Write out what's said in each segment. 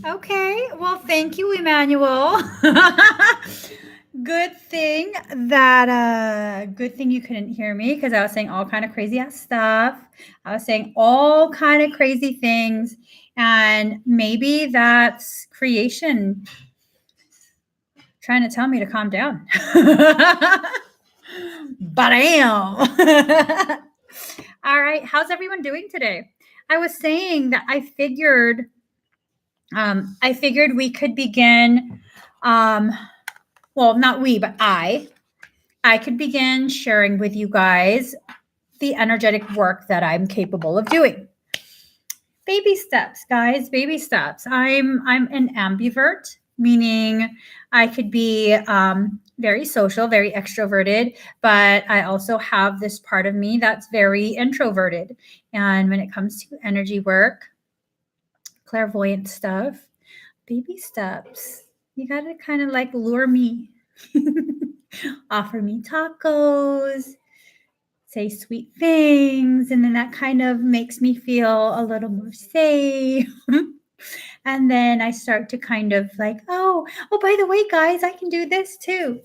Okay. Well, thank you, Emmanuel. Good thing you couldn't hear me because I was saying all kind of crazy ass stuff. I was saying all kind of crazy things, and maybe that's creation trying to tell me to calm down. But I am. All right, how's everyone doing today? I was saying that I figured we could begin. Um, well, not we, but I could begin sharing with you guys the energetic work that I'm capable of doing. Baby steps, guys, baby steps. I'm an ambivert, meaning I could be very social, very extroverted, but I also have this part of me that's very introverted. And when it comes to energy work, clairvoyant stuff, baby steps, you gotta kind of like lure me, offer me tacos, say sweet things, and then that kind of makes me feel a little more safe. And then I start to kind of like, oh, by the way, guys, I can do this too.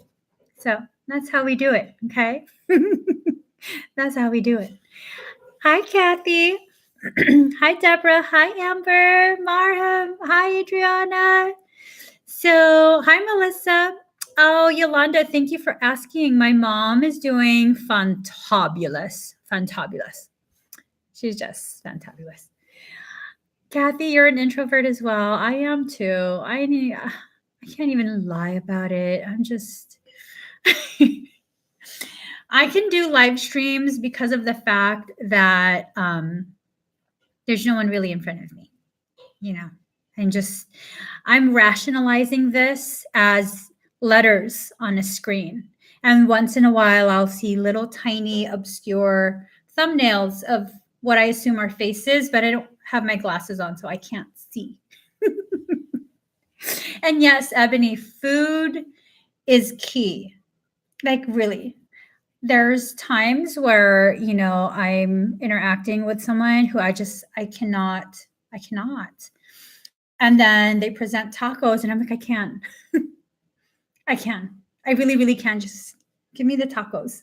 So that's how we do it. Okay. That's how we do it. Hi, Kathy. Hi, Deborah. Hi, Amber. Marham. Hi, Adriana. So, hi, Melissa. Oh, Yolanda, thank you for asking. My mom is doing fantabulous. Fantabulous. She's just fantabulous. Kathy, you're an introvert as well. I am too. I can't even lie about it. I'm just I can do live streams because of the fact that there's no one really in front of me, you know. And just I'm rationalizing this as letters on a screen. And once in a while I'll see little tiny obscure thumbnails of what I assume are faces, but I don't have my glasses on so I can't see. And yes, Ebony, food is key. Like really. There's times where, I'm interacting with someone who I cannot. And then they present tacos and I'm like, I can. I can. I really, really can. Just give me the tacos.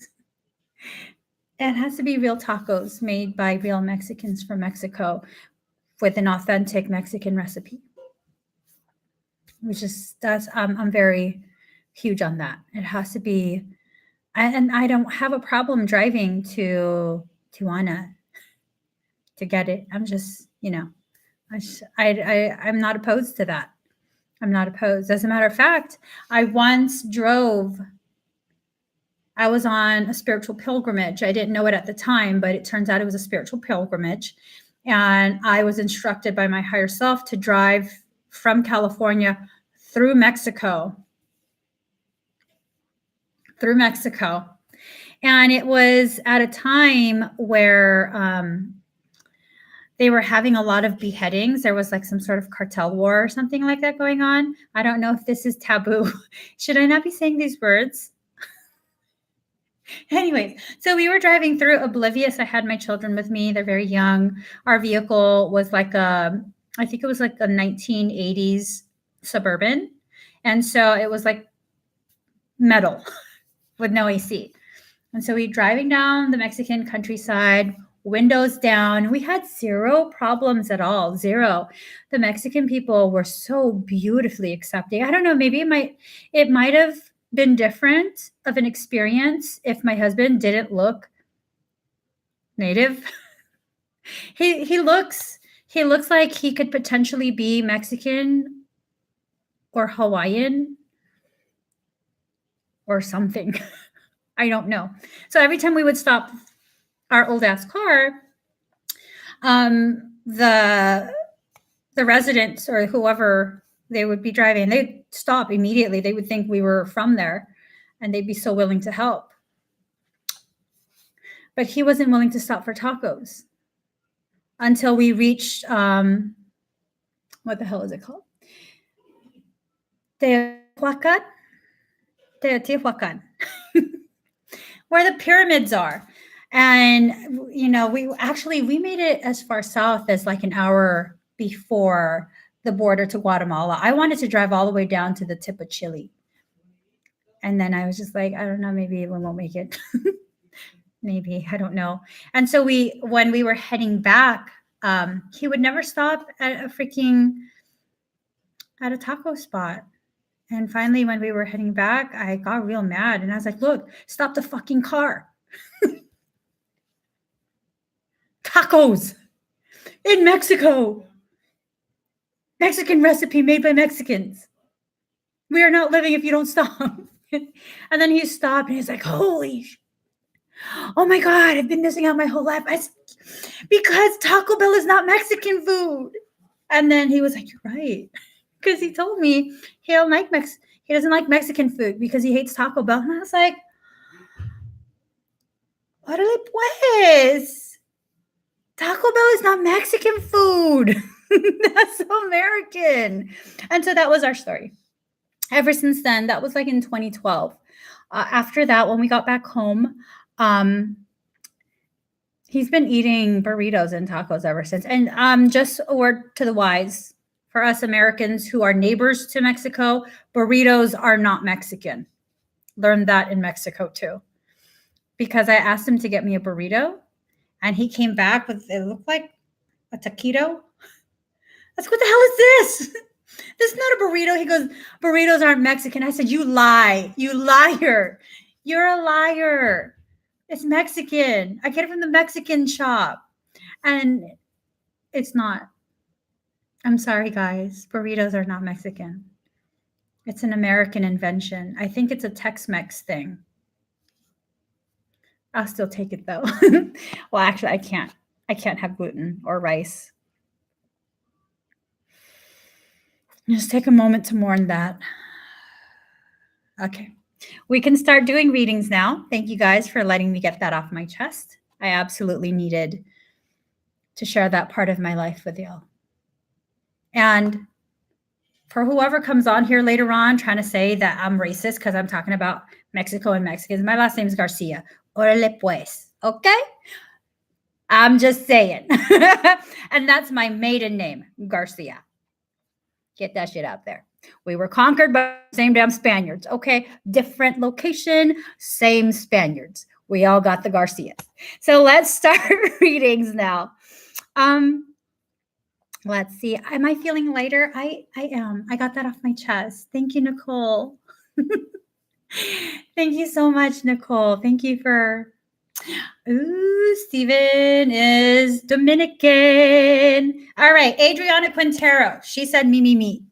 It has to be real tacos made by real Mexicans from Mexico with an authentic Mexican recipe. Which is I'm very huge on that. It has to be, and I don't have a problem driving to Tijuana to get it. I'm just, I'm not opposed to that. I'm not opposed. As a matter of fact, I once drove. I was on a spiritual pilgrimage. I didn't know it at the time, but it turns out it was a spiritual pilgrimage. And I was instructed by my higher self to drive from California through Mexico, through Mexico. And it was at a time where they were having a lot of beheadings. There was like some sort of cartel war or something like that going on. I don't know if this is taboo. Should I not be saying these words? Anyways, so we were driving through oblivious. I had my children with me. They're very young. Our vehicle was I think it was like a 1980s Suburban. And so it was like metal with no AC. And so we driving down the Mexican countryside, windows down. We had zero problems at all. Zero. The Mexican people were so beautifully accepting. I don't know, maybe it might have been different of an experience if my husband didn't look native. He looks like he could potentially be Mexican or Hawaiian or something. I don't know. So every time we would stop our old ass car, the residents or whoever they would be driving, they'd stop immediately. They would think we were from there, and they'd be so willing to help. But he wasn't willing to stop for tacos until we reached what the hell is it called? Teotihuacan, Teotihuacan, where the pyramids are. And we made it as far south as like an hour before the border to Guatemala. I wanted to drive all the way down to the tip of Chile. And then I was just like, I don't know, maybe we won't make it. Maybe, I don't know. And so when we were heading back, he would never stop at a taco spot. And finally, when we were heading back, I got real mad and I was like, look, stop the fucking car. Tacos in Mexico. Mexican recipe made by Mexicans. We are not living if you don't stop. And then he stopped and he's like, holy oh my God, I've been missing out my whole life. Because Taco Bell is not Mexican food. And then he was like, you're right. Because he told me he doesn't like Mexican food because he hates Taco Bell. And I was like, órale pues. Taco Bell is not Mexican food. That's so American. And so that was our story. Ever since then, that was like in 2012. After that, when we got back home, he's been eating burritos and tacos ever since. And just a word to the wise, for us Americans who are neighbors to Mexico, burritos are not Mexican. Learned that in Mexico too. Because I asked him to get me a burrito, and he came back with, it looked like a taquito. That's, what the hell is this? This is not a burrito. He goes, burritos aren't Mexican. I said, you lie. You liar. You're a liar. It's Mexican. I get it from the Mexican shop. And it's not. I'm sorry, guys. Burritos are not Mexican. It's an American invention. I think it's a Tex-Mex thing. I'll still take it though. Well, actually, I can't. I can't have gluten or rice. Just take a moment to mourn that. Okay. We can start doing readings now. Thank you guys for letting me get that off my chest. I absolutely needed to share that part of my life with y'all. And for whoever comes on here later on trying to say that I'm racist because I'm talking about Mexico and Mexicans, my last name is Garcia. Órale pues. Okay? I'm just saying. And that's my maiden name, Garcia. Get that shit out there. We were conquered by the same damn Spaniards. Okay, different location, same Spaniards. We all got the Garcias. So let's start readings now. Let's see. Am I feeling lighter? I am. I got that off my chest. Thank you, Nicole. Thank you so much, Nicole. Thank you for... Ooh, Steven is Dominican. All right, Adriana Quintero. She said me.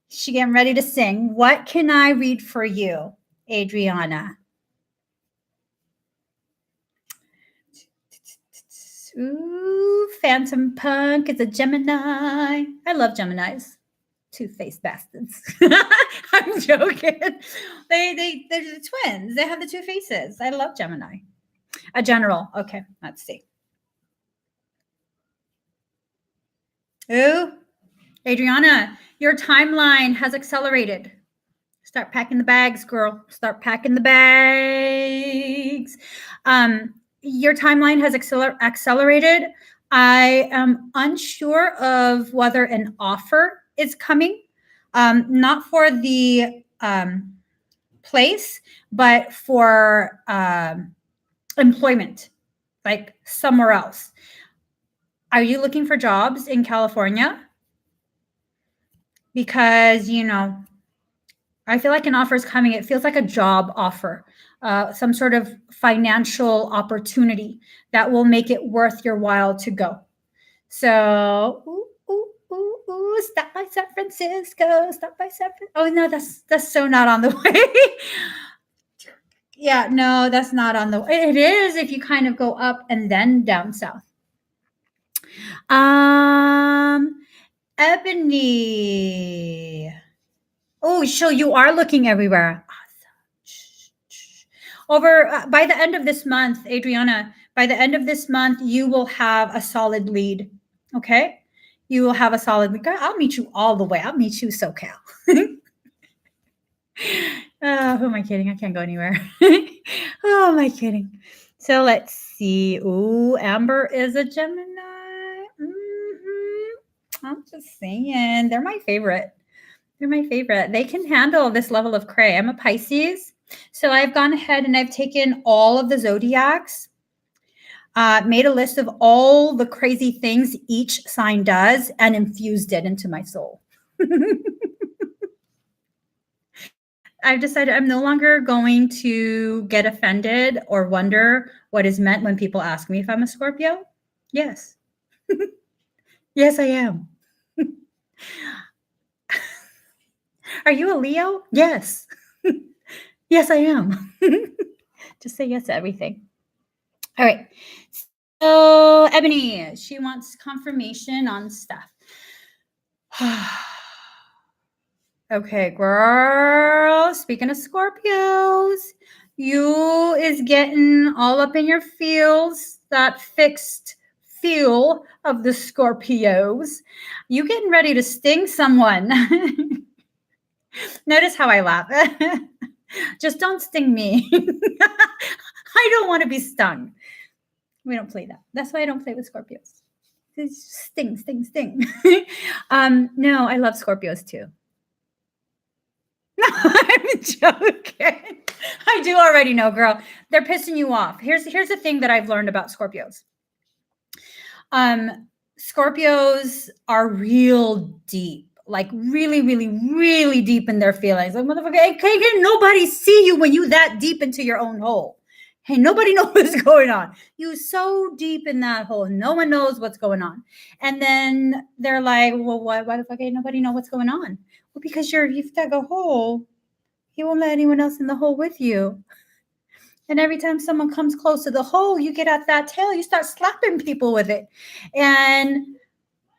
She getting ready to sing. What can I read for you, Adriana? Ooh, Phantom Punk is a Gemini. I love Geminis. Two-faced bastards. I'm joking. They're the twins. They have the two faces. I love Gemini. A general. Okay, let's see. Ooh, Adriana, your timeline has accelerated. Start packing the bags, girl. Start packing the bags. Your timeline has accelerated. I am unsure of whether an offer is coming, not for the place, but for employment, like somewhere else. Are you looking for jobs in California? Because, I feel like an offer is coming. It feels like a job offer, some sort of financial opportunity that will make it worth your while to go. So, stop by San Francisco, stop by San Francisco. Oh, no, that's so not on the way. Yeah, no, that's not on the way. It is if you kind of go up and then down south. Ebony. Oh, so you are looking everywhere. Awesome. By the end of this month, Adriana, by the end of this month, you will have a solid lead. Okay? You will have a solid lead. I'll meet you all the way. I'll meet you SoCal. Who am I kidding? I can't go anywhere. Who am I kidding? So let's see. Ooh, Amber is a Gemini. I'm just saying, they're my favorite. They're my favorite. They can handle this level of cray. I'm a Pisces. So I've gone ahead and I've taken all of the zodiacs, made a list of all the crazy things each sign does, and infused it into my soul. I've decided I'm no longer going to get offended or wonder what is meant when people ask me if I'm a Scorpio. Yes. Yes, I am. Are you a Leo? Yes. Yes, I am. Just say yes to everything. All right. So, Ebony, she wants confirmation on stuff. Okay, girl. Speaking of Scorpios, you is getting all up in your feels, that fixed feel of the Scorpios. You getting ready to sting someone. Notice how I laugh. Just don't sting me. I don't want to be stung. We don't play that. That's why I don't play with Scorpios. Sting, sting, sting. No, I love Scorpios too. No, I'm joking. I do already know, girl. They're pissing you off. Here's the thing that I've learned about Scorpios. Scorpios are real deep. Like really, really, really deep in their feelings. Like, motherfucker, can't nobody see you when you that deep into your own hole. Hey, nobody knows what's going on. You so deep in that hole. No one knows what's going on. And then they're like, well, why the fuck ain't nobody know what's going on? Well, because you've dug a hole. You won't let anyone else in the hole with you. And every time someone comes close to the hole, you get at that tail, you start slapping people with it. And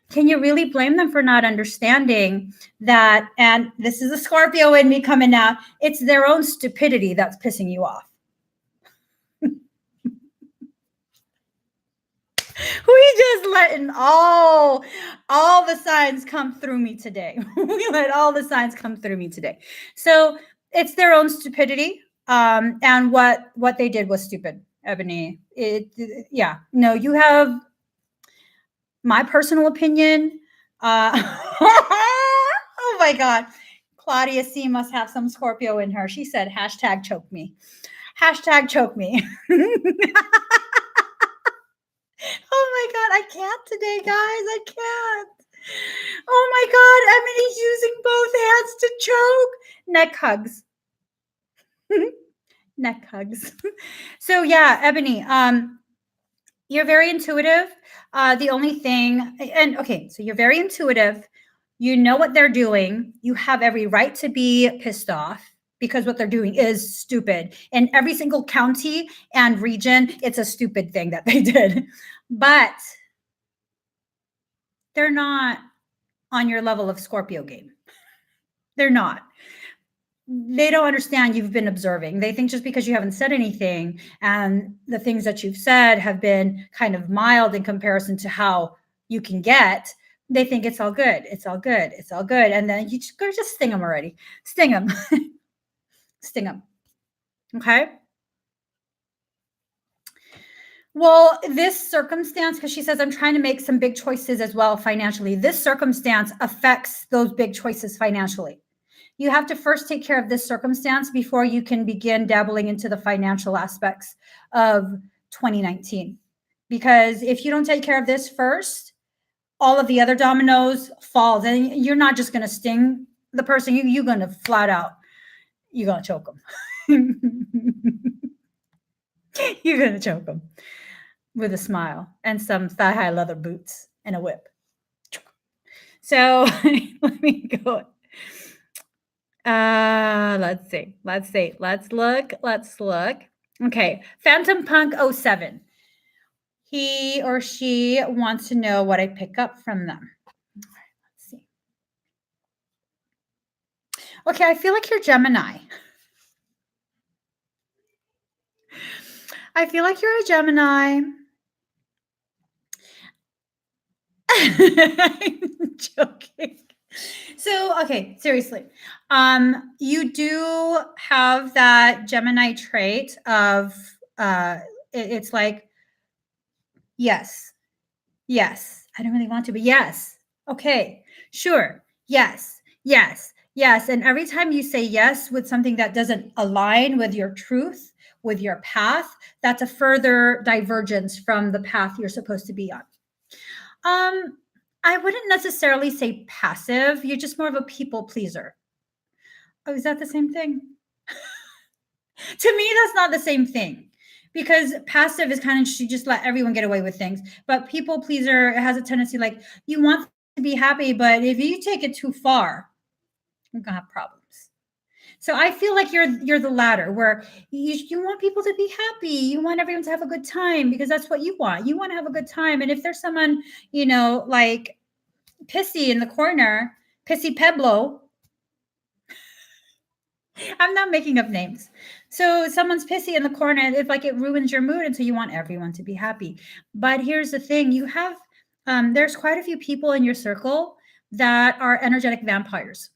can you really blame them for not understanding that? And this is a Scorpio in me coming out. It's their own stupidity that's pissing you off. We just letting all the signs come through me today. We let all the signs come through me today. So it's their own stupidity. And what they did was stupid, Ebony. No, you have my personal opinion. Oh my God. Claudia C must have some Scorpio in her. She said, hashtag choke me. Hashtag choke me. Oh my God, I can't today, guys. I can't. Oh my God, Ebony's using both hands to choke. Neck hugs. Neck hugs. So yeah, Ebony, you're very intuitive. The only thing, and okay, so you're very intuitive. You know what they're doing. You have every right to be pissed off because what they're doing is stupid. In every single county and region, it's a stupid thing that they did. But they're not on your level of Scorpio game. They're not. They don't understand you've been observing. They think just because you haven't said anything and the things that you've said have been kind of mild in comparison to how you can get, they think it's all good. It's all good. It's all good. And then you just sting them already. Sting them. Sting them. Okay. Well, this circumstance, because she says, I'm trying to make some big choices as well financially. This circumstance affects those big choices financially. You have to first take care of this circumstance before you can begin dabbling into the financial aspects of 2019. Because if you don't take care of this first, all of the other dominoes falls, and you're not just going to sting the person. You're going to flat out, you're going to choke them. You're going to choke them with a smile and some thigh-high leather boots and a whip. So let me go. Let's see. Let's look. Okay. Phantom Punk 07. He or she wants to know what I pick up from them. All right, let's see. Okay, I feel like you're Gemini. I feel like you're a Gemini. I'm joking. So, okay, seriously. You do have that Gemini trait of it's like, yes, I don't really want to, but yes. Okay, sure. Yes, yes, yes. And every time you say yes with something that doesn't align with your truth, with your path, that's a further divergence from the path you're supposed to be on. I wouldn't necessarily say passive. You're just more of a people pleaser. Oh, is that the same thing? To me, that's not the same thing because passive is kind of you just let everyone get away with things, but people pleaser has a tendency like you want to be happy, but if you take it too far, you're gonna have problems. So I feel like you're the latter, where you want people to be happy, you want everyone to have a good time because that's what you want. You want to have a good time, and if there's someone like pissy in the corner, pissy Peblo, I'm not making up names. So someone's pissy in the corner, it's like it ruins your mood, and so you want everyone to be happy. But here's the thing: you have there's quite a few people in your circle that are energetic vampires.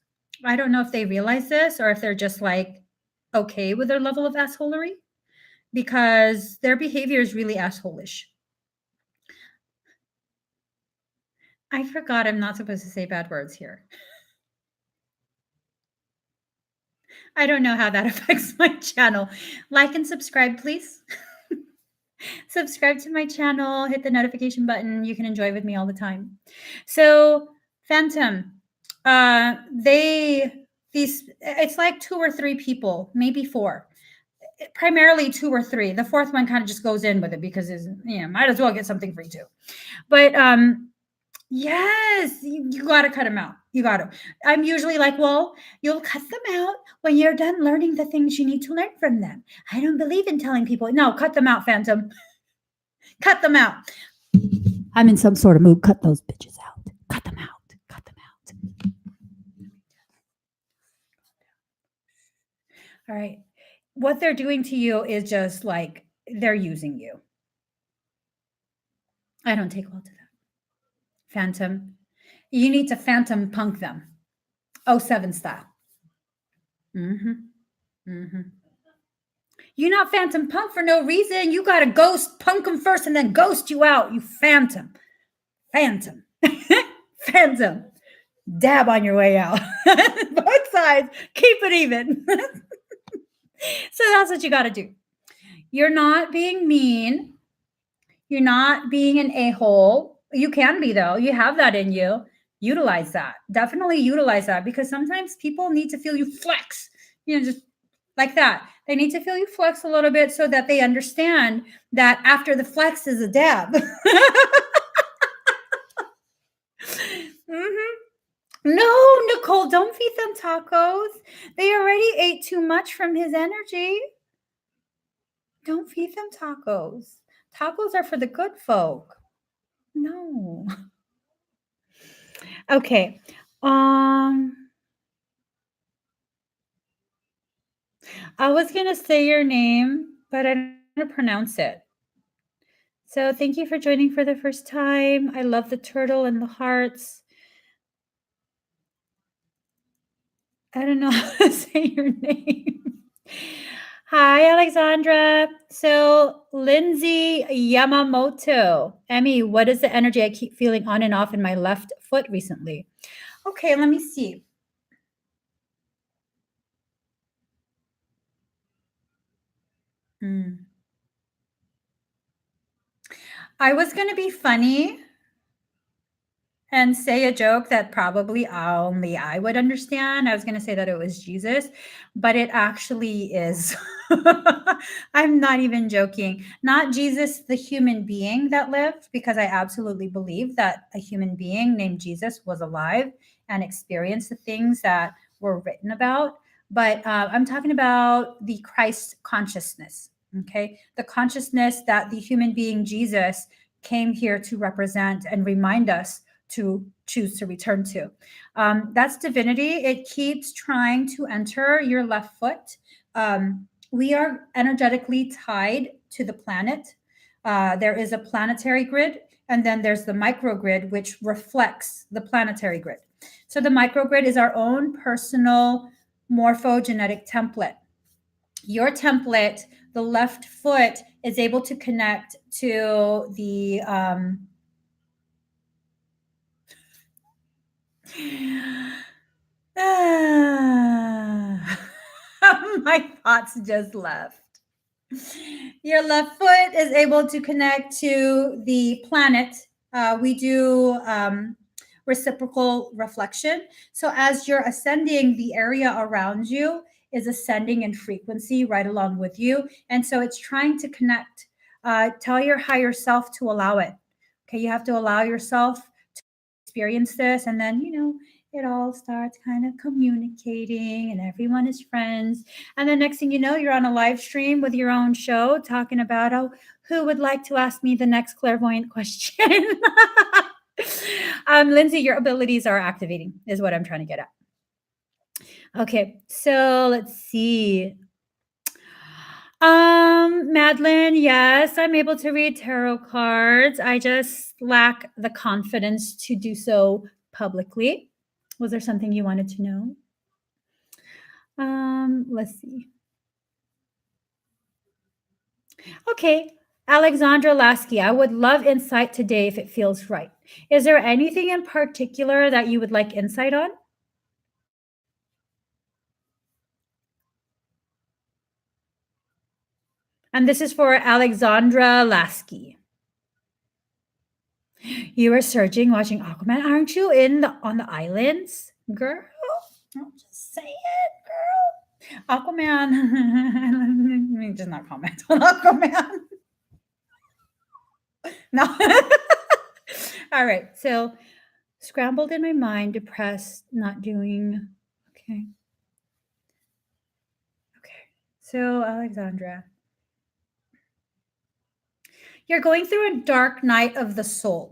I don't know if they realize this or if they're just like okay with their level of assholery because their behavior is really assholish. I forgot I'm not supposed to say bad words here. I don't know how that affects my channel. Like and subscribe, please. Subscribe to my channel, hit the notification button. You can enjoy with me all the time. So, Phantom, it's like 2 or 3 people, maybe 4. Primarily 2 or 3. The fourth one kind of just goes in with it because might as well get something free too. But yes, you got to cut them out. You got to. I'm usually like, well, you'll cut them out when you're done learning the things you need to learn from them. I don't believe in telling people, no, cut them out, Phantom. Cut them out. I'm in some sort of mood. Cut those bitches out. Cut them out. Cut them out. All right. What they're doing to you is just like they're using you. I don't take well to that. Phantom. You need to phantom punk them. 07 style. Mm-hmm. Mm-hmm. You're not phantom punk for no reason. You got to ghost punk them first and then ghost you out. You phantom. Phantom. Phantom. Dab on your way out. Both sides. Keep it even. So that's what you got to do. You're not being mean. You're not being an a-hole. You can be, though. You have that in you. Utilize that. Definitely utilize that because sometimes people need to feel you flex, just like that. They need to feel you flex a little bit so that they understand that after the flex is a dab. Mm-hmm. No, Nicole, don't feed them tacos. They already ate too much from his energy. Don't feed them tacos. Tacos are for the good folk. No. Okay. I was going to say your name, but I don't know how to pronounce it. So thank you for joining for the first time. I love the turtle and the hearts. I don't know how to say your name. Hi, Alexandra. So, Lindsay Yamamoto. Emmy, what is the energy I keep feeling on and off in my left foot recently? Okay, let me see. I was going to be funny and say a joke that probably only I would understand. I was going to say that it was Jesus, but it actually is. I'm not even joking. Not Jesus, the human being that lived, because I absolutely believe that a human being named Jesus was alive and experienced the things that were written about. But I'm talking about the Christ consciousness, okay? The consciousness that the human being Jesus came here to represent and remind us to choose to return to. That's divinity. It keeps trying to enter your left foot. We are energetically tied to the planet. There is a planetary grid, and then there's the microgrid, which reflects the planetary grid. So the microgrid is our own personal morphogenetic template. Your template, the left foot, is able to connect to the Ah, my thoughts just left. Your left foot is able to connect to the planet. We do reciprocal reflection. So as you're ascending, the area around you is ascending in frequency right along with you. And so it's trying to connect. Tell your higher self to allow it. Okay, you have to allow yourself to experience this. And then, it all starts kind of communicating and everyone is friends. And the next thing you know, you're on a live stream with your own show talking about, oh, who would like to ask me the next clairvoyant question? Lindsay, your abilities are activating, is what I'm trying to get at. Okay, so let's see. Madeline, yes, I'm able to read tarot cards. I just lack the confidence to do so publicly. Was there something you wanted to know? Let's see. Okay, Alexandra Lasky, I would love insight today if it feels right. Is there anything in particular that you would like insight on? And this is for Alexandra Lasky. You were searching, watching Aquaman. Aren't you on the islands, girl? I'm just saying, girl. Aquaman. Let me just not comment on Aquaman. No. All right. So scrambled in my mind, depressed, not doing. Okay. Okay. So Alexandra, you're going through a dark night of the soul.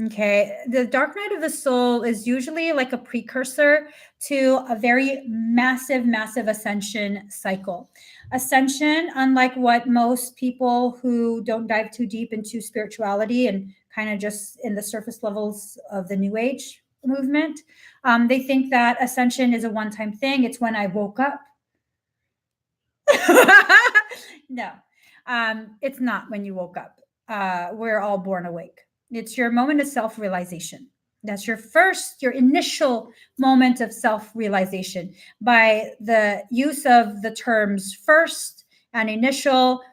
Okay. The dark night of the soul is usually like a precursor to a very massive, massive ascension cycle. Ascension, unlike what most people who don't dive too deep into spirituality and kind of just in the surface levels of the New Age movement, they think that ascension is a one time thing. It's when I woke up. No, it's not when you woke up. We're all born awake. It's your moment of self realization. That's your initial moment of self realization. By the use of the terms first and initial,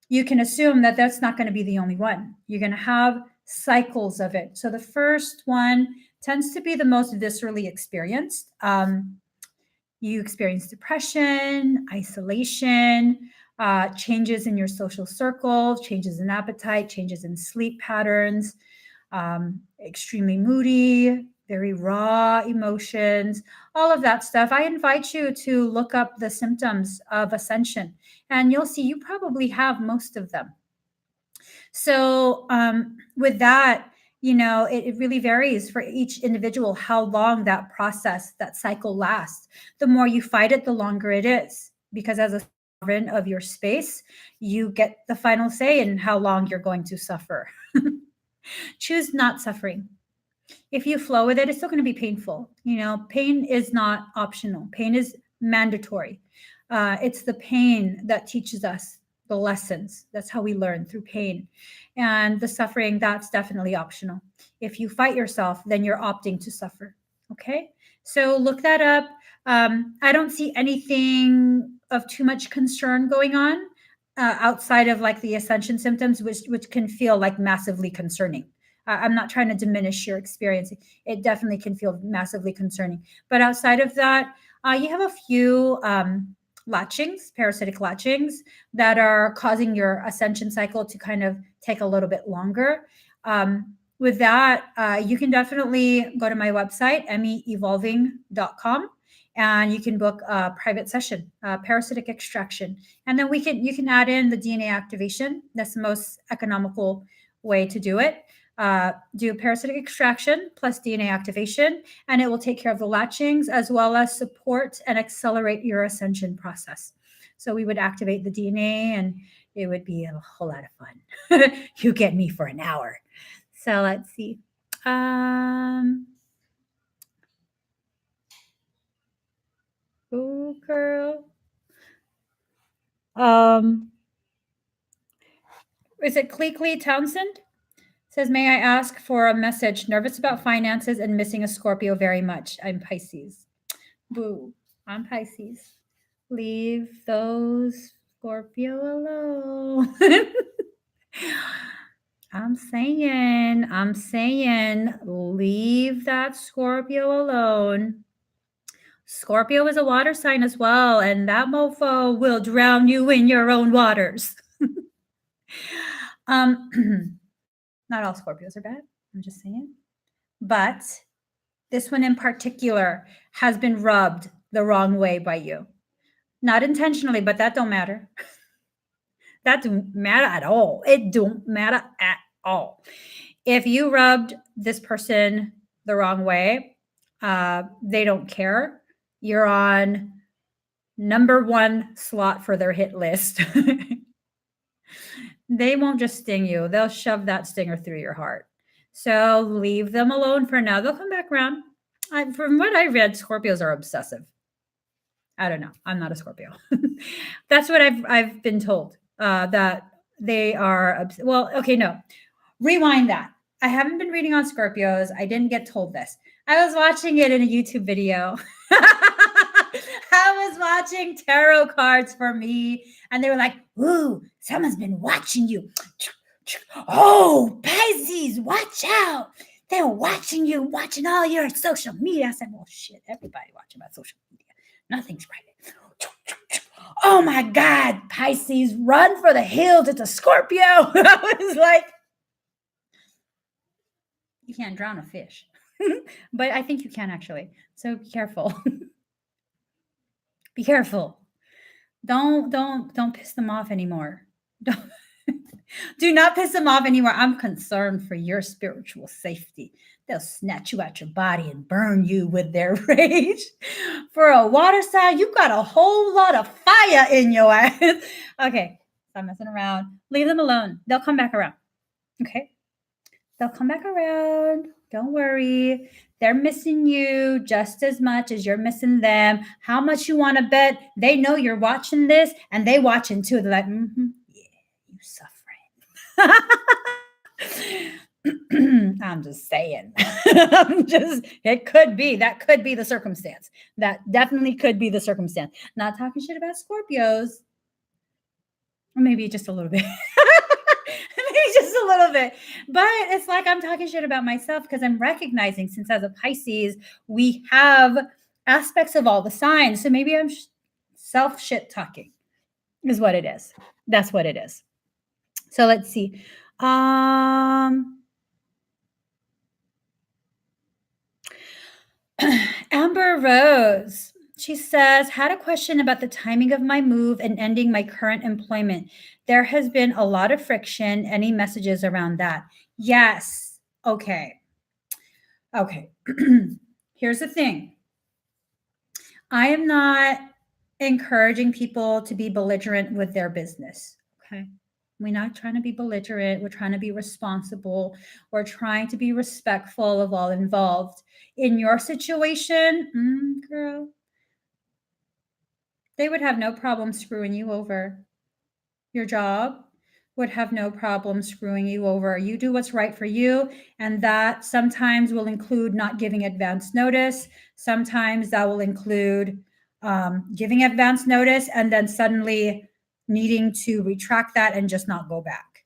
you can assume that that's not going to be the only one. You're going to have cycles of it. So the first one tends to be the most viscerally experienced. You experience depression, isolation, changes in your social circle, changes in appetite, changes in sleep patterns, extremely moody, very raw emotions, all of that stuff. I invite you to look up the symptoms of ascension, and you'll see you probably have most of them. So, with that, it really varies for each individual how long that process, that cycle lasts. The more you fight it, the longer it is. Because as a sovereign of your space, you get the final say in how long you're going to suffer. Choose not suffering. If you flow with it, it's still going to be painful. Pain is not optional, pain is mandatory. It's the pain that teaches us the lessons. That's how we learn, through pain. And the suffering, that's definitely optional. If you fight yourself, then you're opting to suffer. Okay. So look that up. I don't see anything of too much concern going on outside of like the ascension symptoms, which can feel like massively concerning. I'm not trying to diminish your experience. It definitely can feel massively concerning. But outside of that, you have a few latchings, parasitic latchings, that are causing your ascension cycle to kind of take a little bit longer. With that, you can definitely go to my website, emmyevolving.com, and you can book a private session, parasitic extraction. And then you can add in the DNA activation. That's the most economical way to do it. Do parasitic extraction plus DNA activation, and it will take care of the latchings as well as support and accelerate your ascension process. So we would activate the DNA, and it would be a whole lot of fun. You get me for an hour. So let's see. Oh, girl. Is it Clee Townsend? Says, may I ask for a message? Nervous about finances and missing a Scorpio very much. I'm Pisces. Boo. I'm Pisces. Leave those Scorpio alone. I'm saying, leave that Scorpio alone. Scorpio is a water sign as well, and that mofo will drown you in your own waters. Not all Scorpios are bad. I'm just saying. But this one in particular has been rubbed the wrong way by you. Not intentionally, but that don't matter. That don't matter at all. It don't matter at all. If you rubbed this person the wrong way, they don't care. You're on number 1 slot for their hit list. They won't just sting you. They'll shove that stinger through your heart. So leave them alone for now. They'll come back around. From what I read, Scorpios are obsessive. I don't know. I'm not a Scorpio. That's what I've been told, that they are. Well, okay, no. Rewind that. I haven't been reading on Scorpios. I didn't get told this. I was watching it in a YouTube video. I was watching tarot cards for me, and they were like, ooh, someone's been watching you. Oh, Pisces, watch out. They're watching you, watching all your social media. I said, well, shit, everybody watching my social media. Nothing's right. Oh, my God, Pisces, run for the hills. It's a Scorpio. I was like, you can't drown a fish. But I think you can, actually. So be careful. Be careful. Don't piss them off anymore. Do not piss them off anymore. I'm concerned for your spiritual safety. They'll snatch you out your body and burn you with their rage. For a water sign, you got a whole lot of fire in your ass. Okay, stop messing around. Leave them alone. They'll come back around. Okay? They'll come back around. Don't worry. They're missing you just as much as you're missing them. How much you want to bet? They know you're watching this, and they watching too. They're like, yeah, you suffering. I'm just saying. It could be. That could be the circumstance. That definitely could be the circumstance. Not talking shit about Scorpios. Or maybe just a little bit. Maybe just a little bit. But it's like I'm talking shit about myself because I'm recognizing, since as a Pisces, we have aspects of all the signs. So maybe I'm self shit talking is what it is. That's what it is. So let's see. Amber Rose. She says, had a question about the timing of my move and ending my current employment. There has been a lot of friction. Any messages around that? Yes. Okay. Here's the thing. I am not encouraging people to be belligerent with their business. Okay. We're not trying to be belligerent. We're trying to be responsible. We're trying to be respectful of all involved. In your situation, girl, they would have no problem screwing you over. Your job would have no problem screwing you over. You do what's right for you, and that sometimes will include not giving advance notice. Sometimes that will include giving advance notice and then suddenly needing to retract that and just not go back.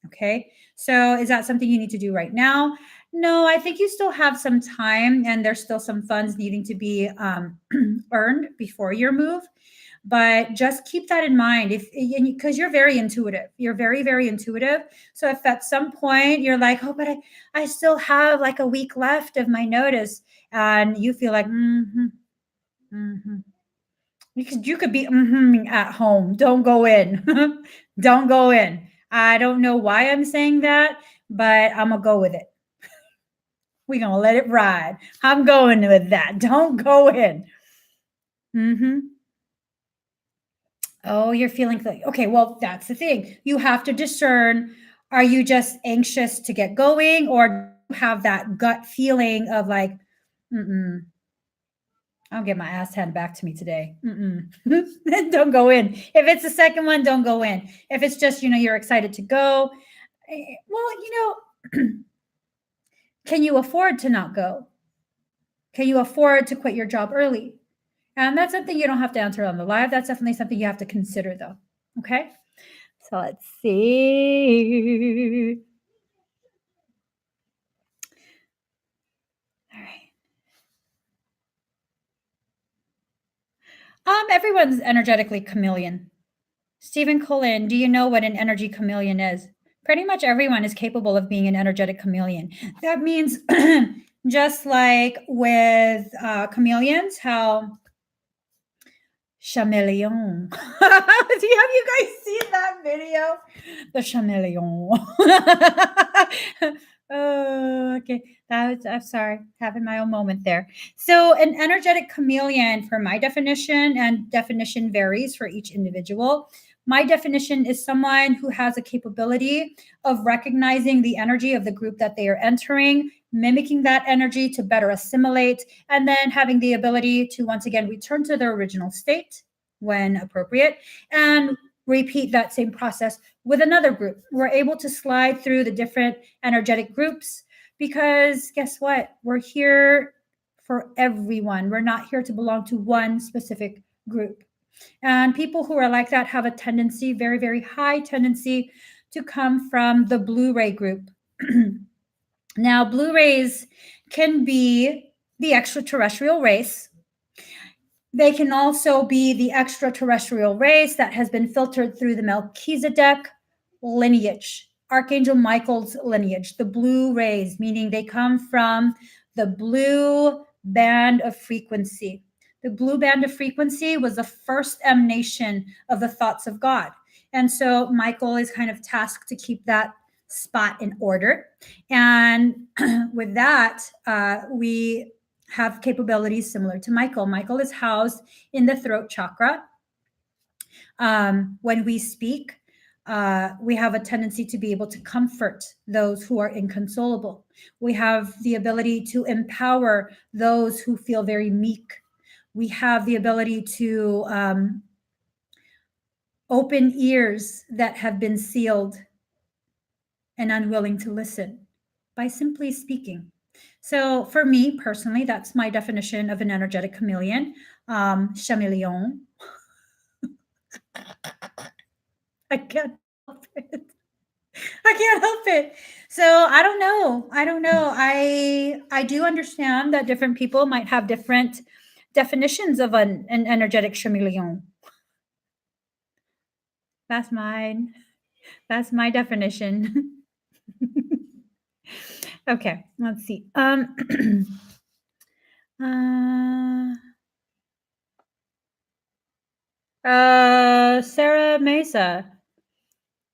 Okay. So is that something you need to do right now? No, I think you still have some time, and there's still some funds needing to be earned before your move. But just keep that in mind, because you're very intuitive. You're very, very intuitive. So if at some point you're like, oh, but I still have like a week left of my notice, and you feel like, you could be at home. Don't go in. Don't go in. I don't know why I'm saying that, but I'm going to go with it. We're going to let it ride. I'm going with that. Don't go in. Oh, you're feeling like, okay, well, that's the thing. You have to discern, are you just anxious to get going, or have that gut feeling of like, I'll get my ass handed back to me today. Don't go in. If it's the second one, don't go in. If it's just, you're excited to go. Well, Can you afford to not go? Can you afford to quit your job early? And that's something you don't have to answer on the live. That's definitely something you have to consider, though. Okay. So let's see. All right. Everyone's energetically chameleon. Stephen Cullen, do you know what an energy chameleon is? Pretty much everyone is capable of being an energetic chameleon. That means just like with chameleons, how chameleon. Have you guys seen that video? The chameleon. Oh, okay. I'm sorry, having my own moment there. So, an energetic chameleon, for my definition, and definition varies for each individual. My definition is someone who has a capability of recognizing the energy of the group that they are entering, mimicking that energy to better assimilate, and then having the ability to once again return to their original state when appropriate and repeat that same process with another group. We're able to slide through the different energetic groups because guess what? We're here for everyone. We're not here to belong to one specific group. And people who are like that have a tendency, very, very high tendency, to come from the blue ray group. Now, blue rays can be the extraterrestrial race. They can also be the extraterrestrial race that has been filtered through the Melchizedek lineage, Archangel Michael's lineage, the blue rays, meaning they come from the blue band of frequency. The blue band of frequency was the first emanation of the thoughts of God. And so Michael is kind of tasked to keep that spot in order. And with that, we have capabilities similar to Michael. Michael is housed in the throat chakra. When we speak, we have a tendency to be able to comfort those who are inconsolable. We have the ability to empower those who feel very meek. We have the ability to open ears that have been sealed and unwilling to listen by simply speaking. So for me personally, that's my definition of an energetic chameleon. Chameleon. I can't help it. I can't help it. So I don't know. I do understand that different people might have different definitions of an energetic chameleon. That's mine. That's my definition. Okay, let's see. Sarah Mesa.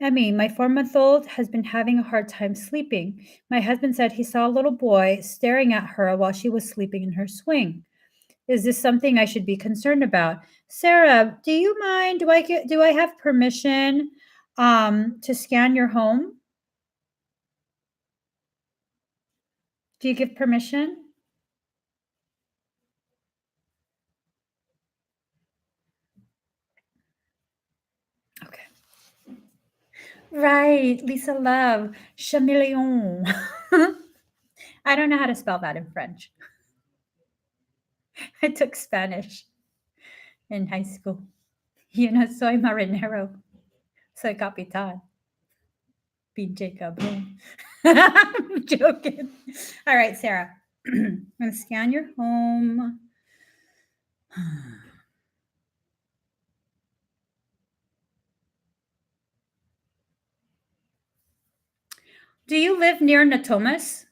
Emmy, my 4-month-old has been having a hard time sleeping. My husband said he saw a little boy staring at her while she was sleeping in her swing. Is this something I should be concerned about? Sarah, do you mind? Do I have permission to scan your home? Do you give permission? Okay. Right, Lisa Love, chameleon. I don't know how to spell that in French. I took Spanish in high school. Soy marinero, soy capitán. Pinche cabrón. I'm joking. All right, Sarah. I'm going to scan your home. Do you live near Natomas?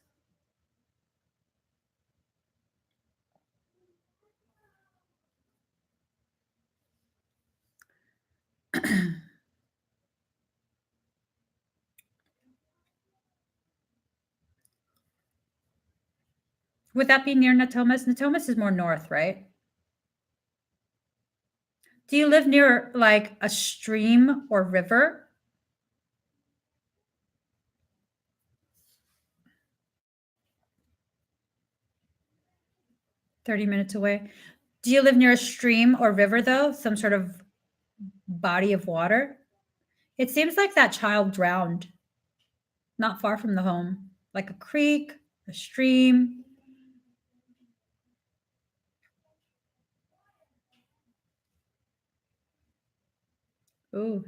Would that be near Natomas? Natomas is more north, right? Do you live near like a stream or river? $30 away. Do you live near a stream or river, though? Some sort of body of water? It seems like that child drowned not far from the home. like a creek, a stream. Ooh.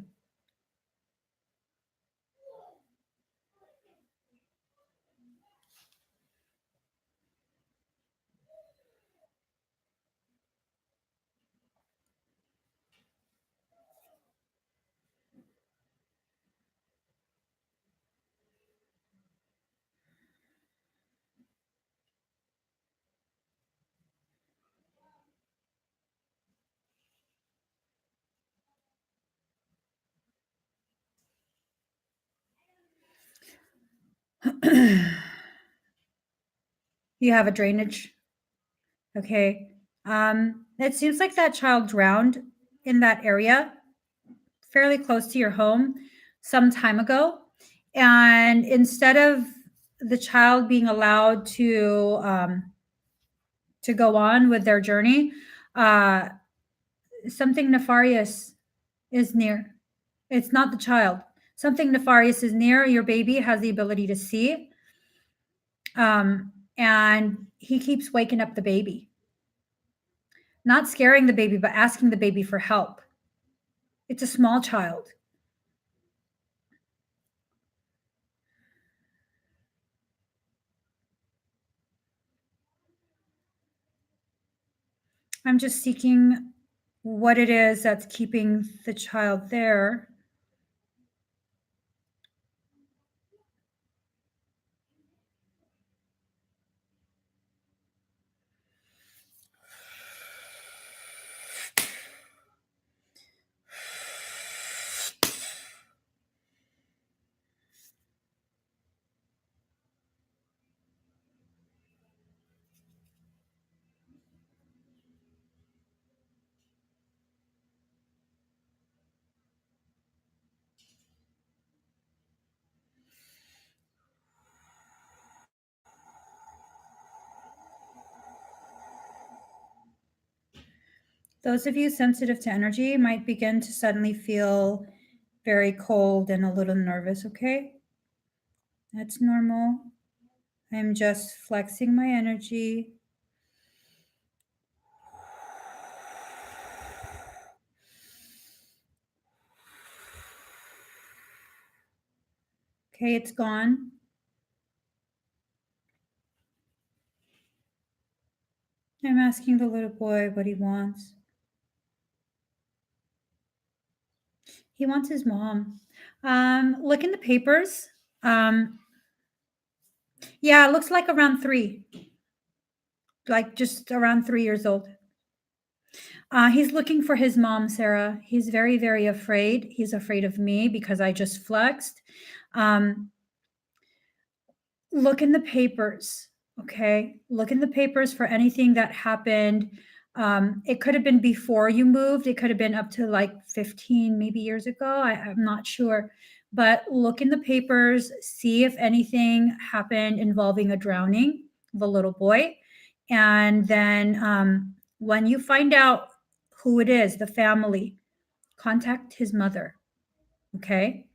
You have a drainage. Okay. It seems like that child drowned in that area, fairly close to your home, some time ago. And instead of the child being allowed to go on with their journey, uh, something nefarious is near. It's not the child. Something nefarious is near. Your baby has the ability to see, and he keeps waking up the baby, not scaring the baby, but asking the baby for help. It's a small child. I'm just seeking what it is that's keeping the child there. Those of you sensitive to energy might begin to suddenly feel very cold and a little nervous, okay? That's normal. I'm just flexing my energy. Okay, it's gone. I'm asking the little boy what he wants. He wants his mom. Look in the papers. Yeah, it looks like around 3, like just around 3 years old. He's looking for his mom, Sarah. He's very, very afraid. He's afraid of me because I just flexed. Um, look in the papers, okay? Look in the papers for anything that happened. It could have been before you moved. It could have been up to like 15, maybe years ago. I'm not sure. But look in the papers, see if anything happened involving a drowning of a little boy. And then when you find out who it is, the family, contact his mother, okay?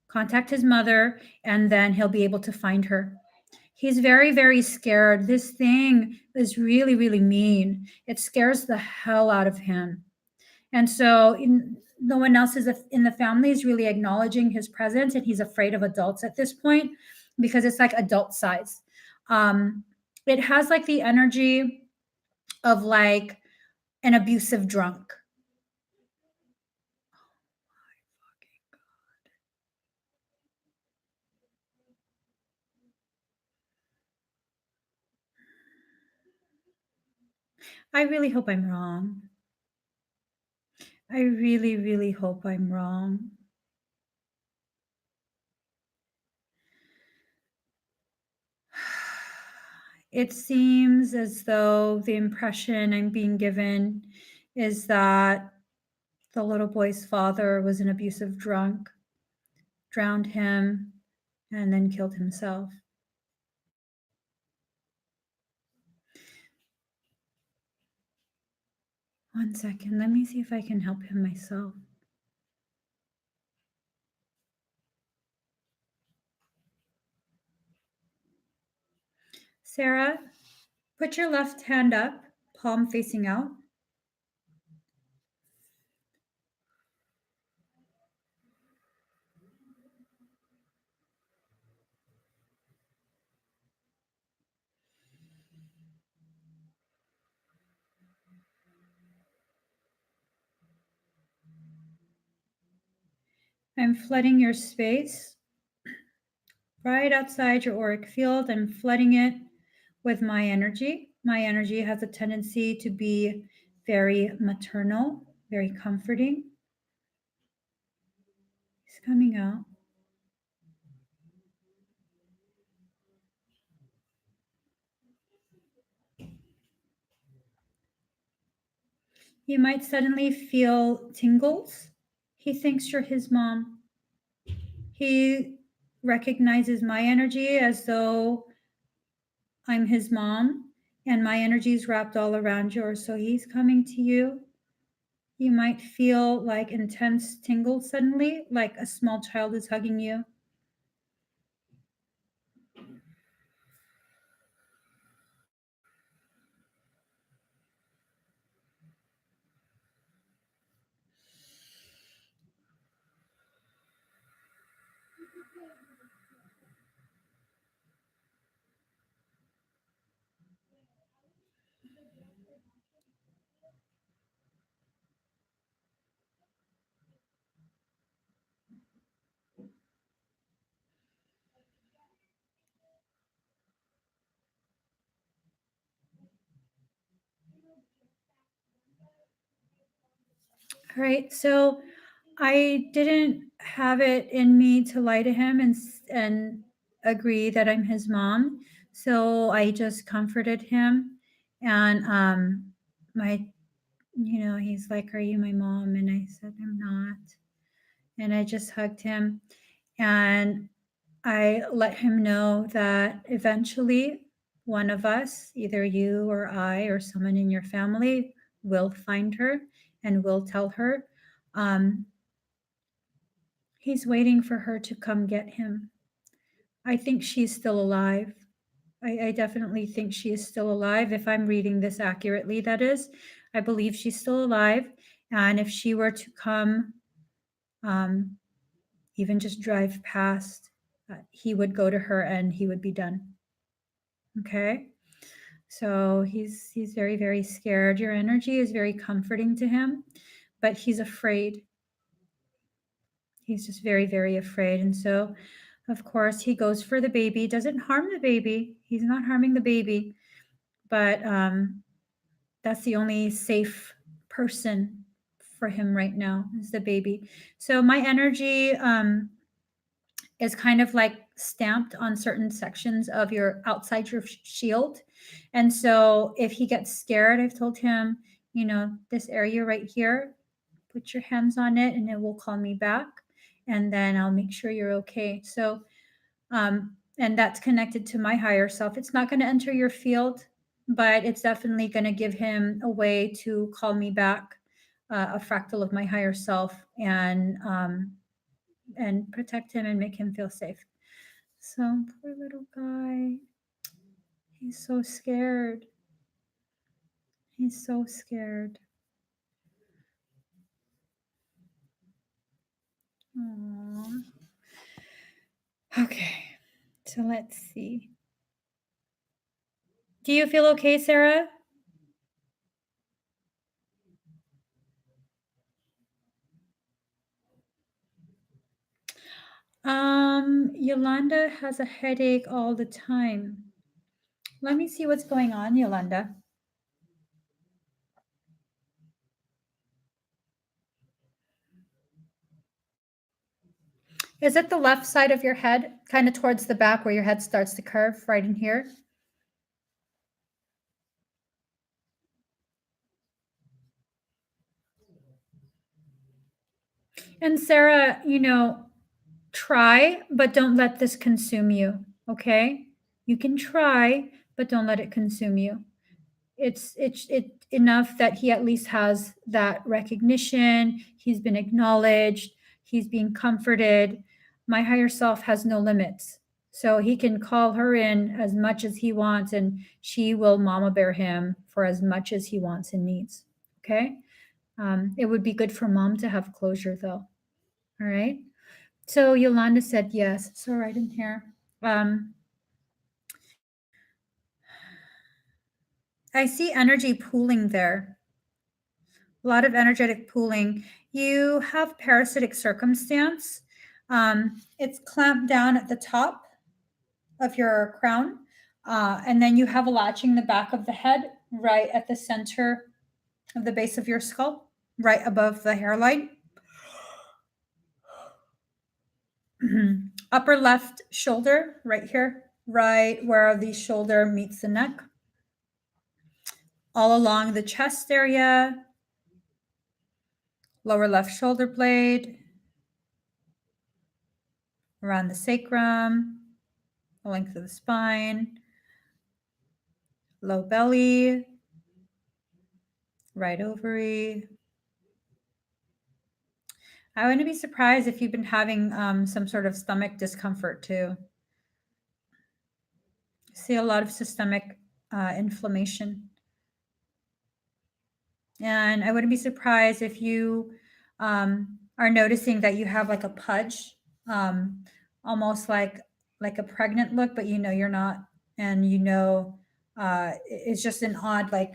Contact his mother, and then he'll be able to find her. He's very, very scared. This thing is really, really mean. It scares the hell out of him. And so no one else is in the family is really acknowledging his presence, and he's afraid of adults at this point because it's like adult size. It has like the energy of like an abusive drunk. I really hope I'm wrong. I really, really hope I'm wrong. It seems as though the impression I'm being given is that the little boy's father was an abusive drunk, drowned him, and then killed himself. One second, let me see if I can help him myself. Sarah, put your left hand up, palm facing out. I'm flooding your space right outside your auric field. I'm flooding it with my energy. My energy has a tendency to be very maternal, very comforting. It's coming out. You might suddenly feel tingles. He thinks you're his mom. He recognizes my energy as though I'm his mom, and my energy is wrapped all around yours. So he's coming to you. You might feel like intense tingles suddenly, like a small child is hugging you. All right, so I didn't have it in me to lie to him and agree that I'm his mom. So I just comforted him, and my, he's like, "Are you my mom?" And I said, "I'm not." And I just hugged him, and I let him know that eventually one of us, either you or I or someone in your family, will find her and will tell her. Um, he's waiting for her to come get him. I think she's still alive. I definitely think she is still alive. If I'm reading this accurately, that is, I believe she's still alive. And if she were to come, um, even just drive past, he would go to her and he would be done. Okay. So he's very, very scared. Your energy is very comforting to him, but he's afraid. He's just very, very afraid. And so, of course, he goes for the baby, doesn't harm the baby. He's not harming the baby, but that's the only safe person for him right now is the baby. So my energy is kind of like stamped on certain sections of your outside your shield. And so if he gets scared, I've told him, this area right here, put your hands on it and it will call me back. And then I'll make sure you're okay. So, and that's connected to my higher self. It's not going to enter your field, but it's definitely going to give him a way to call me back, a fractal of my higher self, and protect him and make him feel safe. So poor little guy. He's so scared. He's so scared. Aww. Okay. So let's see. Do you feel okay, Sarah? Yolanda has a headache all the time. Let me see what's going on, Yolanda. Is it the left side of your head, kind of towards the back where your head starts to curve, right in here? And Sarah, try, but don't let this consume you, okay? You can try, but don't let it consume you. It's enough that he at least has that recognition. He's been acknowledged. He's being comforted. My higher self has no limits. So he can call her in as much as he wants, and she will mama bear him for as much as he wants and needs. Okay. It would be good for mom to have closure, though. All right. So Yolanda said yes. So right in here. I see energy pooling there. A lot of energetic pooling. You have parasitic circumstance. It's clamped down at the top of your crown. And then you have a latching the back of the head right at the center of the base of your skull, right above the hairline. Upper left shoulder, right here, right where the shoulder meets the neck. All along the chest area, lower left shoulder blade, around the sacrum, the length of the spine, low belly, right ovary. I wouldn't be surprised if you've been having some sort of stomach discomfort too. I see a lot of systemic inflammation. And I wouldn't be surprised if you are noticing that you have like a pudge, almost like a pregnant look, but you know you're not, and you know it's just an odd like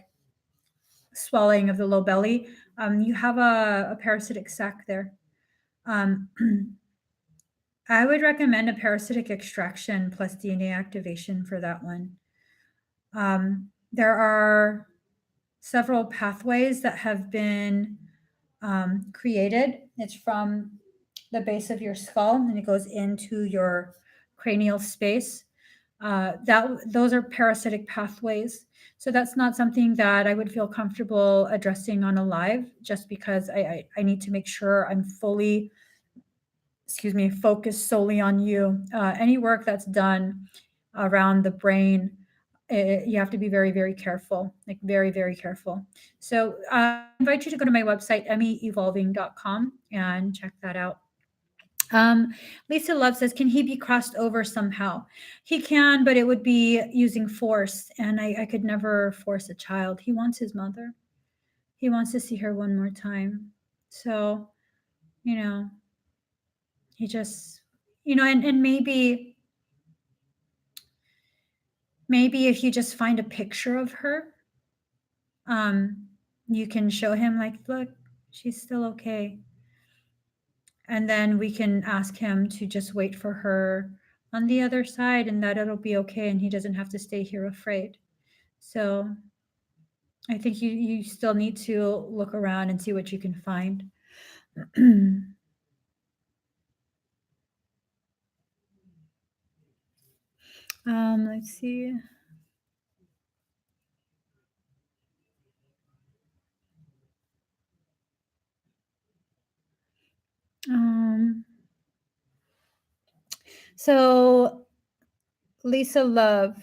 swelling of the low belly. You have a parasitic sac there. Um, I would recommend a parasitic extraction plus DNA activation for that one. There are several pathways that have been created. It's from the base of your skull and it goes into your cranial space. Those are parasitic pathways. So that's not something that I would feel comfortable addressing on a live, just because I need to make sure I'm fully, focused solely on you. Any work that's done around the brain, you have to be very, very careful, like very, very careful. So I invite you to go to my website, emmyevolving.com, and check that out. Lisa Love says, can he be crossed over somehow? He can, but it would be using force. And I could never force a child. He wants his mother. He wants to see her one more time. So, you know, he just, and maybe if you just find a picture of her, you can show him like, look, she's still okay. And then we can ask him to just wait for her on the other side and that it'll be okay and he doesn't have to stay here afraid. So I think you still need to look around and see what you can find. Let's see. So Lisa Love,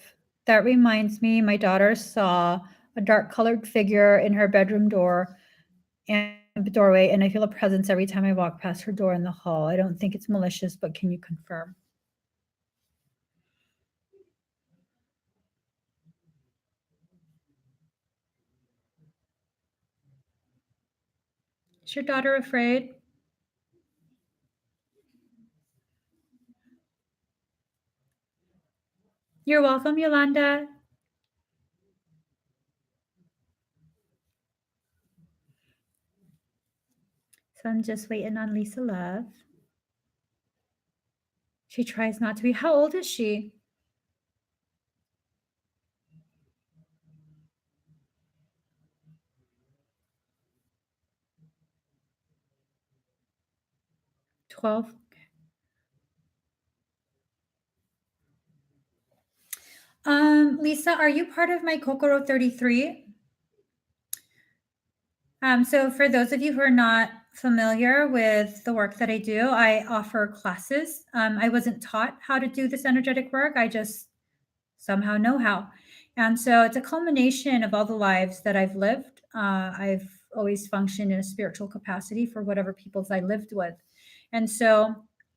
that reminds me, my daughter saw a dark colored figure in her bedroom door and doorway, and I feel a presence every time I walk past her door in the hall. I don't think it's malicious, but can you confirm? Is your daughter afraid? You're welcome, Yolanda. So I'm just waiting on Lisa Love. She tries not to be. How old is she? $12. Lisa, are you part of my Kokoro 33? So for those of you who are not familiar with the work that I do, I offer classes. I wasn't taught how to do this energetic work. I just somehow know how. And so it's a culmination of all the lives that I've lived. I've always functioned in a spiritual capacity for whatever peoples I lived with. And so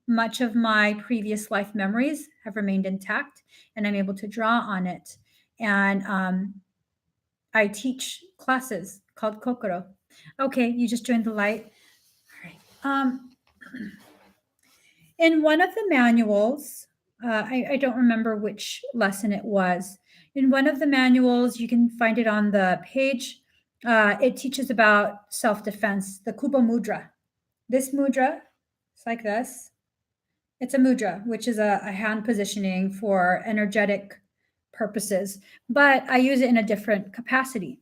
much of my previous life memories have remained intact, and I'm able to draw on it. And I teach classes called Kokoro. Okay, you just joined the light. All right. In one of the manuals, I don't remember which lesson it was. In one of the manuals, you can find it on the page. It teaches about self defense, the Kubo Mudra. This mudra, it's like this. It's a mudra, which is a hand positioning for energetic purposes, but I use it in a different capacity.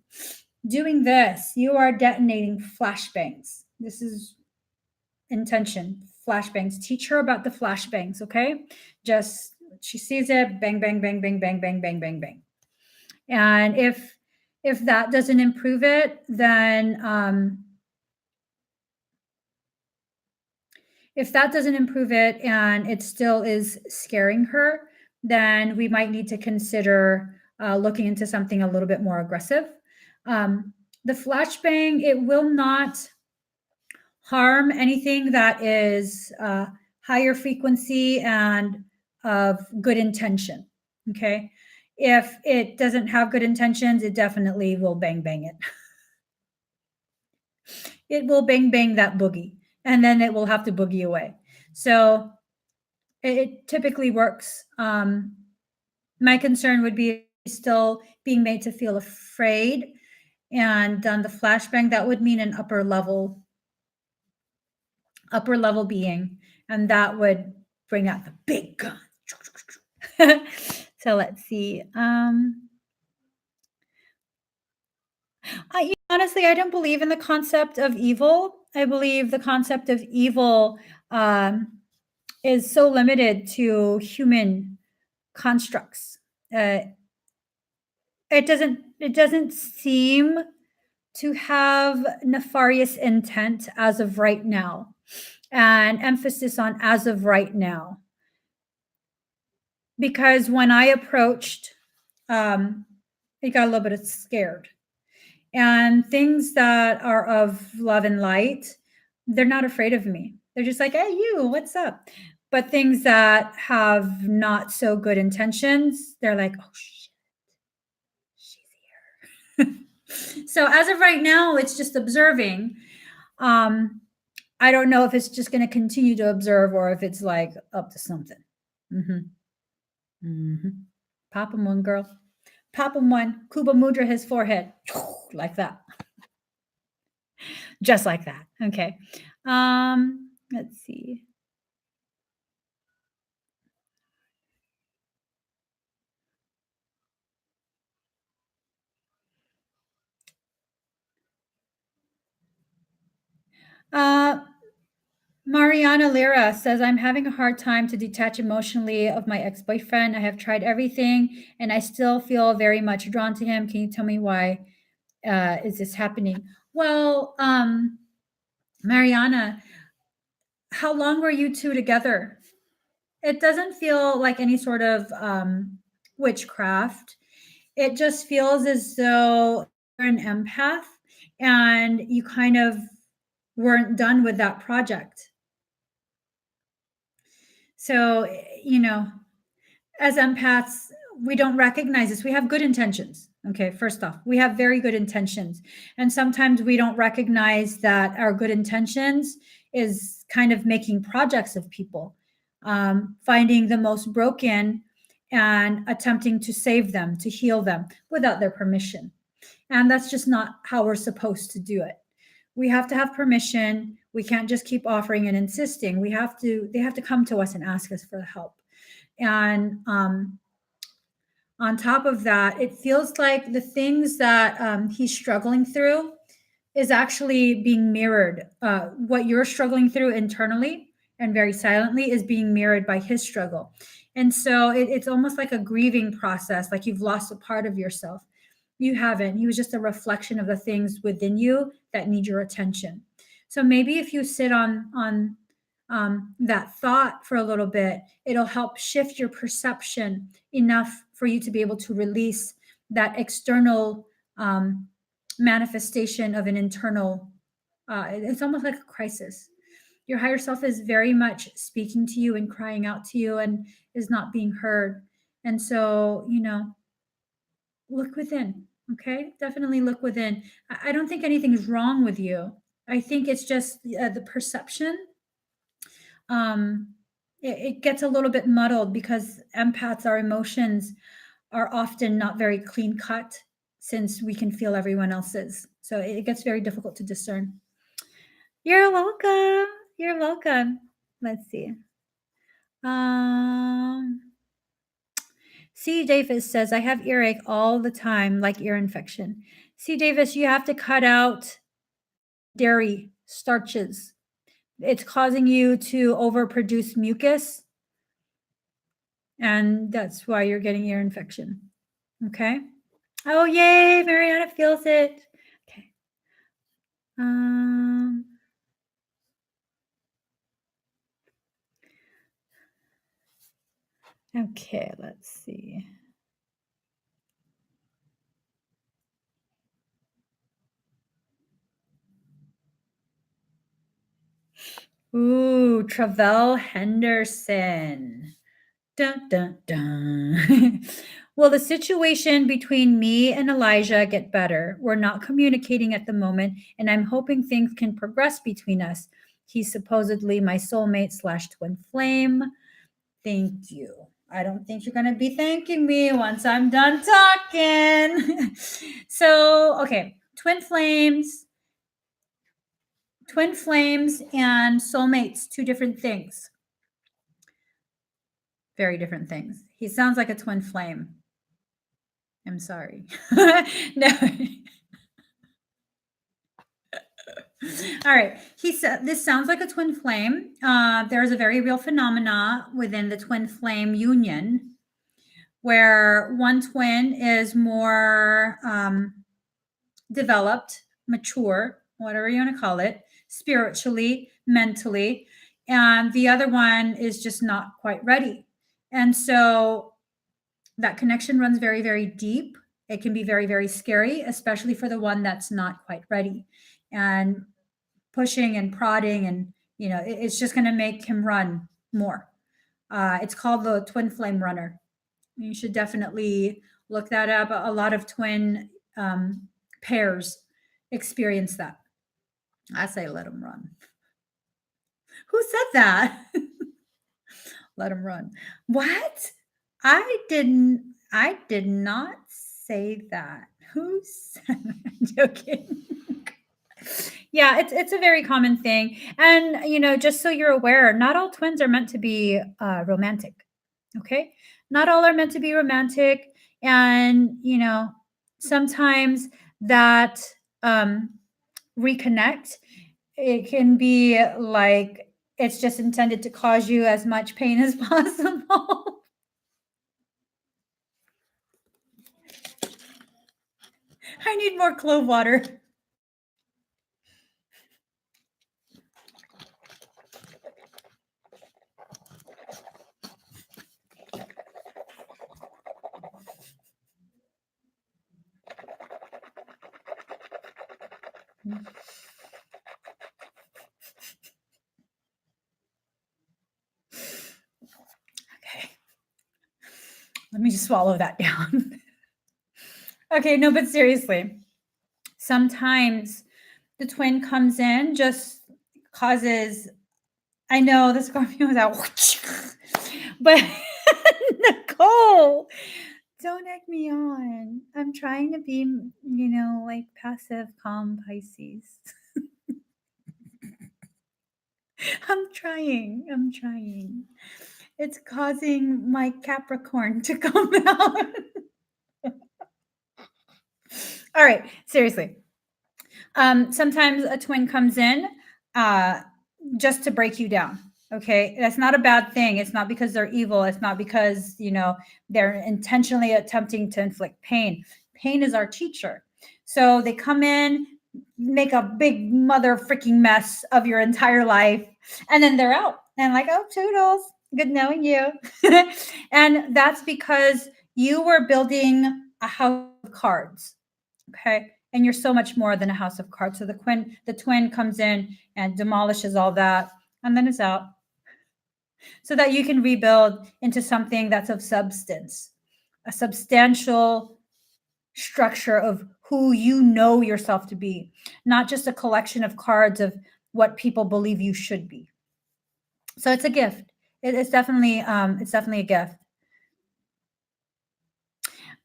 Doing this, you are detonating flashbangs. This is intention. Flashbangs. Teach her about the flashbangs, okay? Just she sees it, bang, bang, bang, bang, bang, bang, bang, bang, bang. And if that doesn't improve it, then if that doesn't improve it and it still is scaring her, then we might need to consider looking into something a little bit more aggressive. The flashbang, it will not harm anything that is higher frequency and of good intention. Okay. If it doesn't have good intentions, it definitely will bang bang it. It will bang bang that boogie, and then it will have to boogie away. So it typically works. My concern would be still being made to feel afraid, and on the flashbang, that would mean an upper level being, and that would bring out the big gun. So let's see. Honestly, I don't believe in the concept of evil. I believe the concept of evil is so limited to human constructs. It doesn't seem to have nefarious intent as of right now, and emphasis on as of right now. Because when I approached, it got a little bit scared. And things that are of love and light, they're not afraid of me. They're just like, hey, you, what's up? But things that have not so good intentions, they're like, oh, shit, she's here. So as of right now, it's just observing. I don't know if it's just going to continue to observe or if it's like up to something. Pop him one, girl. Pop him one. Kuba Mudra his forehead. Like that. Just like that. Okay. Let's see. Mariana Lira says, I'm having a hard time to detach emotionally of my ex-boyfriend. I have tried everything and I still feel very much drawn to him. Can you tell me why is this happening? Well, Mariana, how long were you two together? It doesn't feel like any sort of witchcraft. It just feels as though you're an empath and you kind of weren't done with that project. So, as empaths, we don't recognize this. We have good intentions. Okay, first off, we have very good intentions. And sometimes we don't recognize that our good intentions is kind of making projects of people, finding the most broken and attempting to save them, to heal them without their permission. And that's just not how we're supposed to do it. We have to have permission. We can't just keep offering and insisting. They have to come to us and ask us for help. And on top of that, it feels like the things that he's struggling through is actually being mirrored. What you're struggling through internally and very silently is being mirrored by his struggle. And so it's almost like a grieving process, like you've lost a part of yourself. You haven't. He was just a reflection of the things within you that need your attention. So maybe if you sit on that thought for a little bit, it'll help shift your perception enough for you to be able to release that external manifestation of an internal. It's almost like a crisis. Your higher self is very much speaking to you and crying out to you and is not being heard. And so, look within. Okay. Definitely look within. I don't think anything's wrong with you. I think it's just the perception. Um, it gets a little bit muddled because empaths, our emotions are often not very clean cut since we can feel everyone else's. So it gets very difficult to discern. You're welcome. You're welcome. Let's see. Um, C. Davis says, I have earache all the time, like ear infection. C. Davis, you have to cut out dairy, starches. It's causing you to overproduce mucus, and that's why you're getting ear infection. Okay. Oh, yay. Mariana feels it. Okay. Okay, let's see. Ooh, Travell Henderson. Dun, dun, dun. Will the situation between me and Elijah get better? We're not communicating at the moment, and I'm hoping things can progress between us. He's supposedly my soulmate slash twin flame. Thank you. I don't think you're going to be thanking me once I'm done talking. So, okay, twin flames and soulmates, two different things. Very different things. He sounds like a twin flame. I'm sorry. No. All right. He said this sounds like a twin flame. There is a very real phenomena within the twin flame union where one twin is more developed, mature, whatever you want to call it, spiritually, mentally, and the other one is just not quite ready. And so that connection runs very, very deep. It can be very, very scary, especially for the one that's not quite ready. And pushing and prodding, and it's just going to make him run more. It's called the twin flame runner. You should definitely look that up. A lot of twin pairs experience that. I say let them run. Who said that? Let them run. What? I did not say that. Who said that? I'm joking. Yeah, it's a very common thing. And just so you're aware, not all twins are meant to be romantic. Okay? Not all are meant to be romantic. And sometimes that reconnect, it can be like it's just intended to cause you as much pain as possible. I need more clove water. Okay. Let me just swallow that down. Okay, no, but seriously, sometimes the twin comes in, just causes. I know the Scorpio is out, but Nicole, don't egg me on. I'm trying to be, like passive, calm Pisces. I'm trying. It's causing my Capricorn to come out. All right, seriously. Sometimes a twin comes in just to break you down. Okay, that's not a bad thing. It's not because they're evil. It's not because they're intentionally attempting to inflict pain. Pain is our teacher. So they come in, make a big mother freaking mess of your entire life, and then they're out. And like, oh, toodles, good knowing you. And that's because you were building a house of cards. Okay. And you're so much more than a house of cards. So the twin comes in and demolishes all that. and then it's out, so that you can rebuild into something that's of substance, a substantial structure of who you know yourself to be, not just a collection of cards of what people believe you should be. So it's a gift. It's definitely a gift.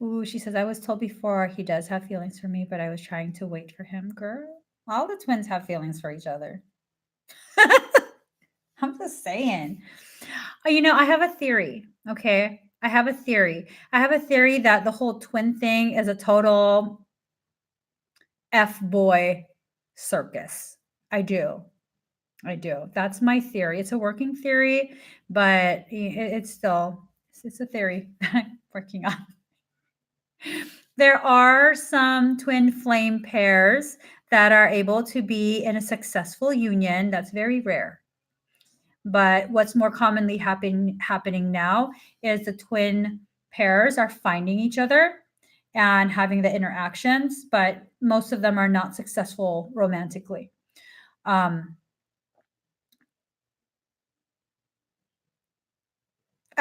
Ooh, she says, I was told before he does have feelings for me, but I was trying to wait for him. Girl, all the twins have feelings for each other. I'm just saying. I have a theory. Okay. I have a theory. I have a theory that the whole twin thing is a total F boy circus. I do. That's my theory. It's a working theory, but it's still it's a theory that I'm working on. There are some twin flame pairs that are able to be in a successful union. That's very rare. But what's more commonly happening now is the twin pairs are finding each other and having the interactions, but most of them are not successful romantically. I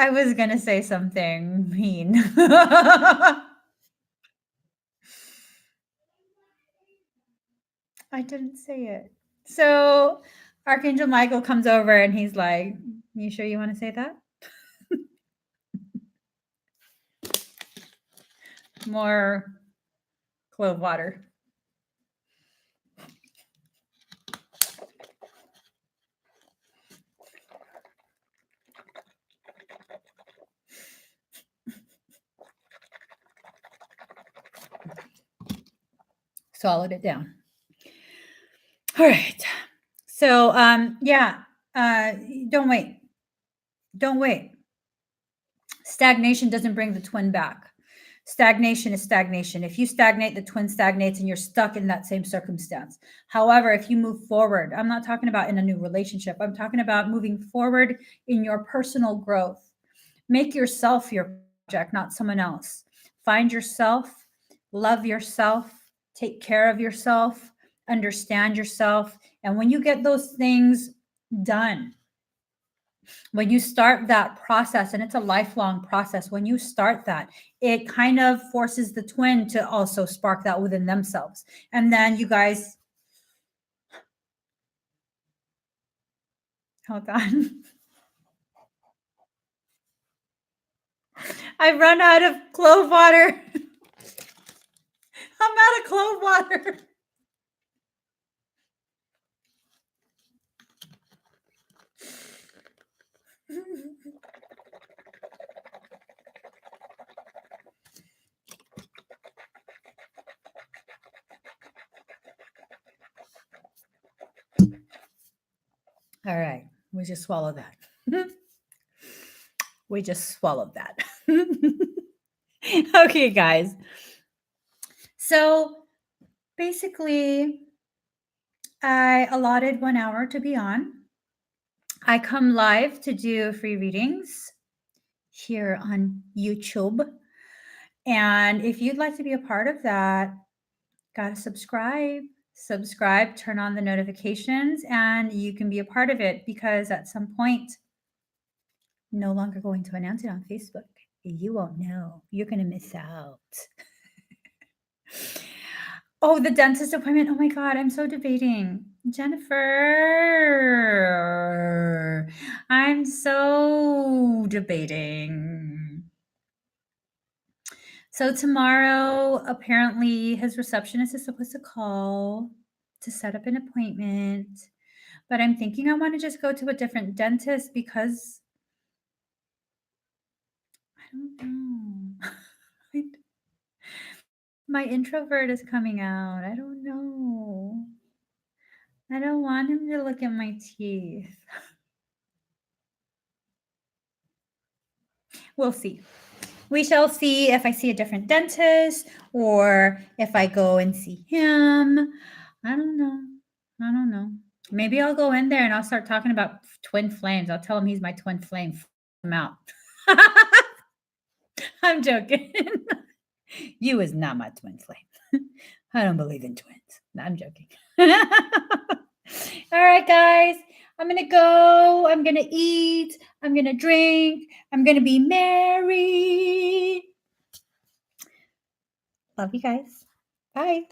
was gonna say something mean. I didn't say it. So Archangel Michael comes over and he's like, "You sure you want to say that?" More clove water. Swallowed it down. All right. So don't wait. Don't wait. Stagnation doesn't bring the twin back. Stagnation is stagnation. If you stagnate, the twin stagnates and you're stuck in that same circumstance. However, if you move forward, I'm not talking about in a new relationship. I'm talking about moving forward in your personal growth. Make yourself your project, not someone else. Find yourself, love yourself, take care of yourself, understand yourself. And when you get those things done, when you start that process, and it's a lifelong process, when you start that, it kind of forces the twin to also spark that within themselves. And then you guys, hold on. I've run out of clove water. I'm out of clove water. All right. We just swallowed that. We just swallowed that. Okay, guys. So basically, I allotted 1 hour to be on. I come live to do free readings here on YouTube. And if you'd like to be a part of that, gotta subscribe, turn on the notifications, and you can be a part of it, because at some point, no longer going to announce it on Facebook. You won't know. You're going to miss out. Oh, the dentist appointment. Oh my God, I'm so debating. Jennifer, I'm so debating. So tomorrow, apparently, his receptionist is supposed to call to set up an appointment. But I'm thinking I want to just go to a different dentist because I don't know. My introvert is coming out. I don't know. I don't want him to look at my teeth. We'll see. We shall see if I see a different dentist or if I go and see him. I don't know. Maybe I'll go in there and I'll start talking about twin flames. I'll tell him he's my twin flame. F him out. I'm joking. You is not my twin flame. I don't believe in twins. No, I'm joking. All right, guys. I'm going to go. I'm going to eat. I'm going to drink. I'm going to be merry. Love you guys. Bye.